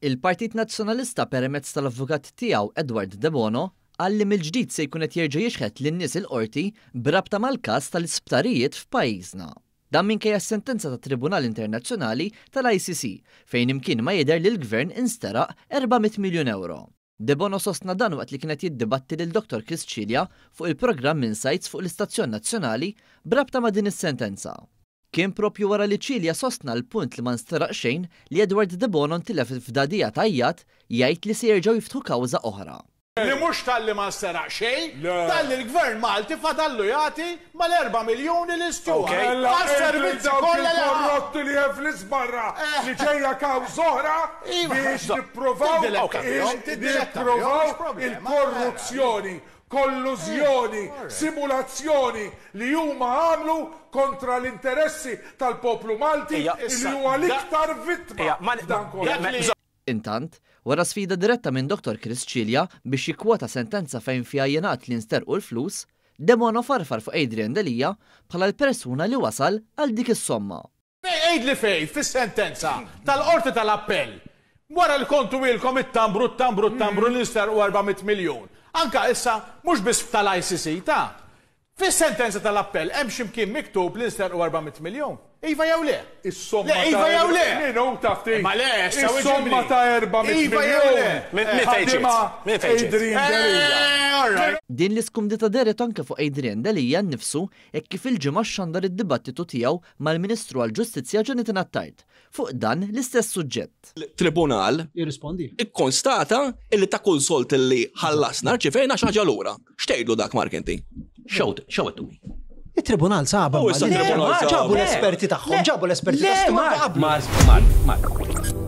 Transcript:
Il-Partit Nazzjonalista permezz tal-avukat tiegħu Edward De Bono qal li mill-ġdid se jkun qed jerġa' jixħet lin-nies il-qorti b'rabta mal-każ tal-isptarijiet f'pajjiżna. Dan minkejja s-sentenza tat Tribunal Internazzjonali tal-ICC fejn imkien ma jidher li l-Gvern insteraq 400 miljun euro. De Bono sostna dan waqt li kienet jiddibatti lil Dr. Chris Cilja fuq il-programm Insights fuq l-Istazzjon Nazzjonali b'rabta ma' din is-sentenza. Kien propju wara li Cilja sostna l-punt li ma nsteraq xejn li Edward De Bono ntilef f'dadija tajjat jgħid li se jerġgħu jiftħu kawża oħra. Li mhux tal-li ma nsteraq xejn, tal-li l-Gvern Malti fadallu jagħti mal-4 miljuni l-istjuwa. Għas-servizzi kollha korrotti li jeflis barra li ġejja kawża oħra biex nippruvaw il-korruzzjoni, kollużjoni, simulazzjoni li huma għamlu kontra l-interessi tal-poplu Malti li huwa l-iktar vittma f'dan kollu. Intant, wara sfida diretta minn Dr. Chris Cilja biex jikkwota sentenza fejn fiha jingħad li nsterqu l-flus, De Bono farfar fuq Adrian Delija bħala l-persuna li wasal għal dik is-somma. Ejd li fej fis-sentenza tal-Qorti tal-Appell wara li kontu ilkom it-tambru li nsterqu 400 miljun. Anka issa mhux biss tal-ICC ta' fis-sentenza tal-Appell hemm x'imkien miktub li nsterqu 400 miljun. Iva jew le? Is-somma ta' Iva jew le? Minu tafti. Ma le, is-somma ta' 400 miljun. Min fejn Din l-iskumdita deret anke fuq Adrian Delija nnifsu hekk kif il-ġimgħa xandar id-dibattitu tiegħu mal-Ministru għall-Ġustizzja Ġenita Nattart fuq dan l-istess suġġett. Tribunal ikkonstata illi ta' kull solt li ħallasna rċifejna xi ħaġa lura. X'tgħidlu dak Mark inti? Xewtu. Il-Tribunal saba. Ġabu l-esperti tagħhom, ġabu l-esperti tagħhom. Mark.